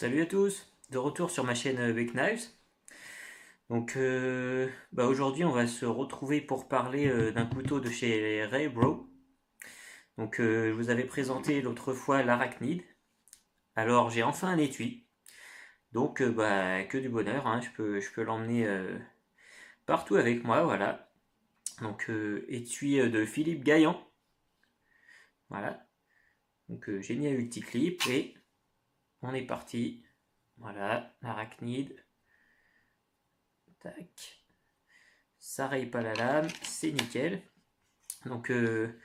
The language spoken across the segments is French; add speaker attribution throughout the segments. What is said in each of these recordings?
Speaker 1: Salut à tous, de retour sur ma chaîne Big Knives. Aujourd'hui on va se retrouver pour parler d'un couteau de chez Ray Bro. Je vous avais présenté l'autre fois l'arachnide. Alors j'ai enfin un étui. Que du bonheur, hein. Je peux l'emmener partout avec moi, voilà. Étui de Philippe Gaillan. Voilà. J'ai mis un multiclip et on est parti. Voilà, l'arachnide. Tac. Ça raye pas la lame, c'est nickel. Donc euh,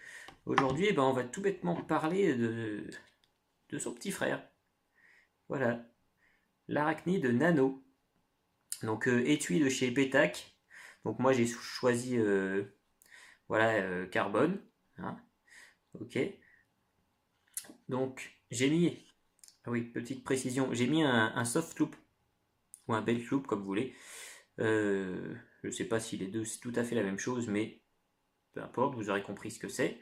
Speaker 1: Aujourd'hui, on va tout bêtement parler de son petit frère. Voilà, l'arachnide Nano. Étui de chez Petac. Donc moi j'ai choisi carbone. Hein, ok. Donc j'ai mis, ah oui, petite précision, j'ai mis un soft loop ou un belt loop comme vous voulez. Je ne sais pas si les deux c'est tout à fait la même chose, mais peu importe, vous aurez compris ce que c'est.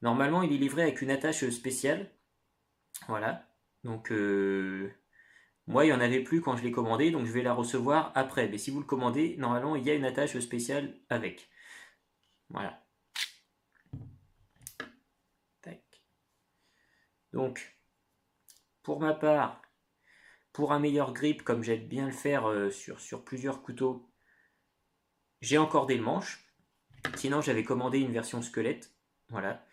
Speaker 1: Normalement, il est livré avec une attache spéciale. Voilà. Donc, Moi, il n'y en avait plus quand je l'ai commandé, donc je vais la recevoir après. Mais si vous le commandez, normalement, il y a une attache spéciale avec. Voilà. Tac. Donc, pour ma part, pour un meilleur grip, comme j'aime bien le faire sur plusieurs couteaux, j'ai encordé le manche. Sinon, j'avais commandé une version squelette. Voilà.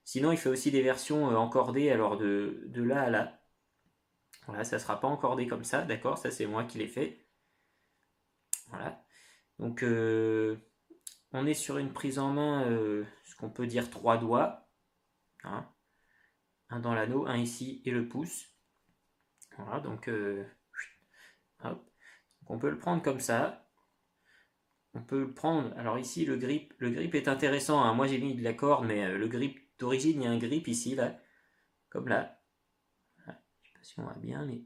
Speaker 1: Sinon, il fait aussi des versions encordées, alors de là à là. Voilà, ça ne sera pas encordé comme ça, d'accord. Ça, c'est moi qui l'ai fait. Voilà. Donc, on est sur une prise en main, ce qu'on peut dire trois doigts. Hein. Un dans l'anneau, un ici et le pouce. Voilà, hop. Donc on peut le prendre comme ça. On peut le prendre. Alors ici, le grip est intéressant, hein. Moi, j'ai mis de la corde, mais le grip d'origine, il y a un grip ici, là, comme là. Voilà. Je ne sais pas si on voit bien, mais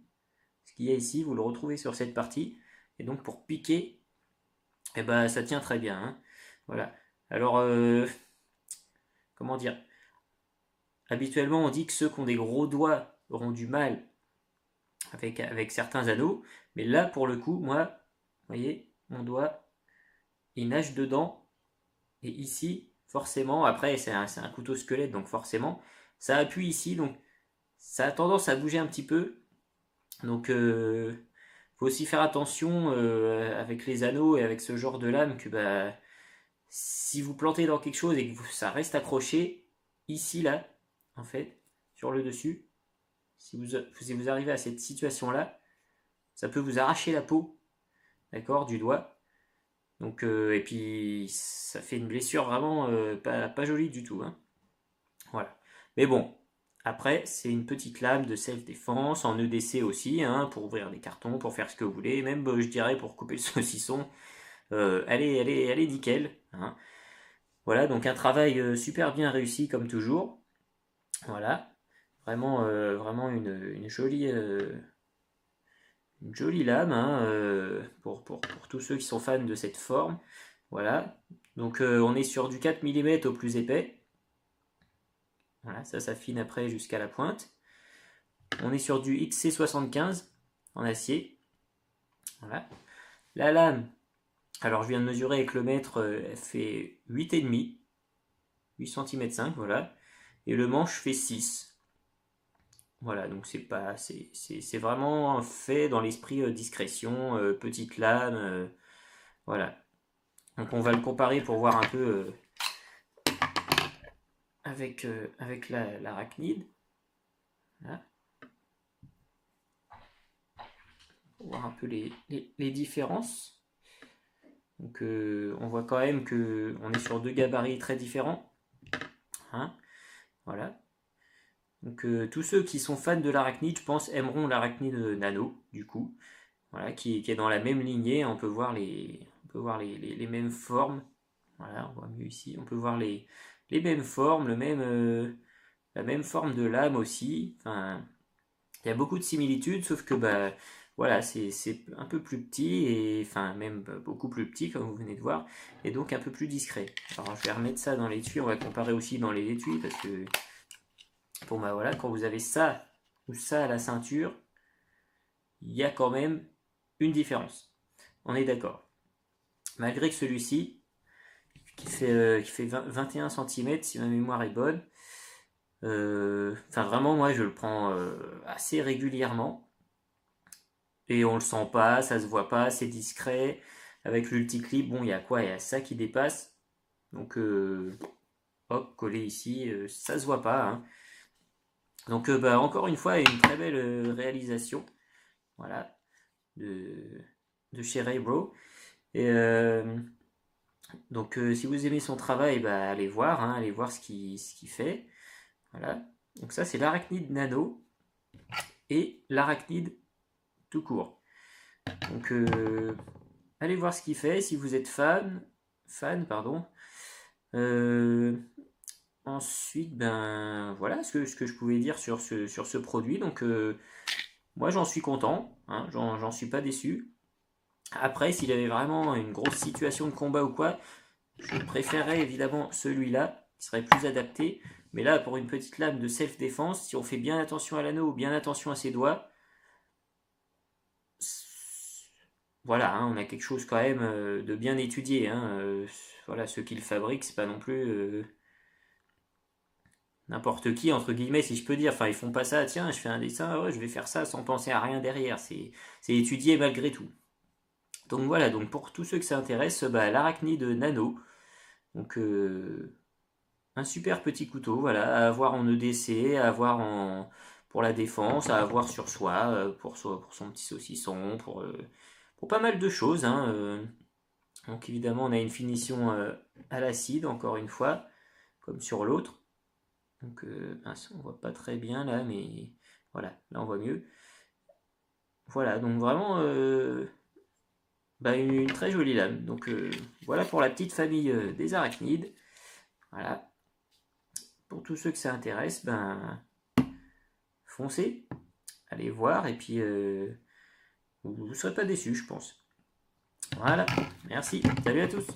Speaker 1: ce qu'il y a ici, vous le retrouvez sur cette partie. Et donc, pour piquer, ça tient très bien. Hein. Voilà. Alors, comment dire? Habituellement, on dit que ceux qui ont des gros doigts auront du mal avec certains anneaux. Mais là, pour le coup, moi, vous voyez, mon doigt, il nage dedans. Et ici, forcément, après, c'est un couteau squelette, donc forcément, ça appuie ici. Donc, ça a tendance à bouger un petit peu. Donc, faut aussi faire attention avec les anneaux et avec ce genre de lame que si vous plantez dans quelque chose et que ça reste accroché, ici, là, en fait, sur le dessus, si vous arrivez à cette situation-là, ça peut vous arracher la peau, d'accord, du doigt. Et puis ça fait une blessure vraiment pas jolie du tout. Hein. Voilà. Mais bon, après, c'est une petite lame de self-défense, en EDC aussi, hein, pour ouvrir des cartons, pour faire ce que vous voulez, même je dirais pour couper le saucisson. Elle est nickel. Hein. Voilà, donc un travail super bien réussi comme toujours. Voilà. Vraiment une jolie lame, hein, pour tous ceux qui sont fans de cette forme. Voilà. On est sur du 4 mm au plus épais. Voilà, ça s'affine après jusqu'à la pointe. On est sur du XC75 en acier. Voilà. La lame, alors je viens de mesurer avec le mètre, elle fait 8,5, 8 cm 5, voilà. Et le manche fait 6. Voilà, donc c'est vraiment fait dans l'esprit discrétion, petite lame, voilà. Donc on va le comparer pour voir un peu avec l'arachnide. Voilà. Pour voir un peu les différences. On voit quand même qu'on est sur deux gabarits très différents. Hein, voilà. Tous ceux qui sont fans de l'arachnide, je pense, aimeront l'arachnide nano, du coup. Voilà, qui est dans la même lignée. On peut voir les mêmes formes. Voilà, on voit mieux ici. On peut voir les mêmes formes, la même forme de lame aussi. Enfin, il y a beaucoup de similitudes, sauf que voilà, c'est un peu plus petit, et enfin même beaucoup plus petit comme vous venez de voir, et donc un peu plus discret. Alors je vais remettre ça dans l'étui, on va comparer aussi dans les étuis, parce que voilà, quand vous avez ça ou ça à la ceinture, il y a quand même une différence. On est d'accord. Malgré que celui-ci, qui fait 21 cm, si ma mémoire est bonne, enfin vraiment, moi je le prends assez régulièrement. Et on le sent pas, ça se voit pas, c'est discret. Avec l'ulticlip, bon, il y a quoi? Il y a ça qui dépasse. Donc, hop, collé ici, ça se voit pas, hein. Donc, bah, encore une fois, une très belle réalisation. Voilà, de, de chez Ray Bro. Et donc, si vous aimez son travail, bah, allez voir, hein, allez voir ce qu'il fait. Voilà. Donc, ça, c'est l'arachnide nano et l'arachnide tout court. Donc, allez voir ce qu'il fait si vous êtes fan, pardon. Ensuite, ben voilà ce que je pouvais dire sur ce produit. Donc, moi, j'en suis content, hein, j'en suis pas déçu. Après, s'il avait vraiment une grosse situation de combat ou quoi, je préférerais évidemment celui-là, qui serait plus adapté. Mais là, pour une petite lame de self-défense, si on fait bien attention à l'anneau ou bien attention à ses doigts, voilà, hein, on a quelque chose quand même de bien étudié, hein. Voilà, ceux qui le fabriquent, c'est pas non plus n'importe qui, entre guillemets, si je peux dire. Enfin, ils font pas ça, tiens, je fais un dessin, ouais, je vais faire ça sans penser à rien derrière. C'est étudié malgré tout. Donc voilà, donc pour tous ceux que ça intéresse, bah, l'arachnide nano. Donc un super petit couteau, voilà, à avoir en EDC, à avoir pour la défense, à avoir sur soi, pour son petit saucisson, pour pas mal de choses, hein. Donc évidemment, on a une finition à l'acide, encore une fois, comme sur l'autre. Donc mince, on voit pas très bien là, mais voilà, là on voit mieux. Voilà, donc vraiment bah, une très jolie lame. Donc voilà pour la petite famille des arachnides. Voilà. Pour tous ceux que ça intéresse, ben foncez, allez voir et puis vous ne serez pas déçus, je pense. Voilà, merci, salut à tous.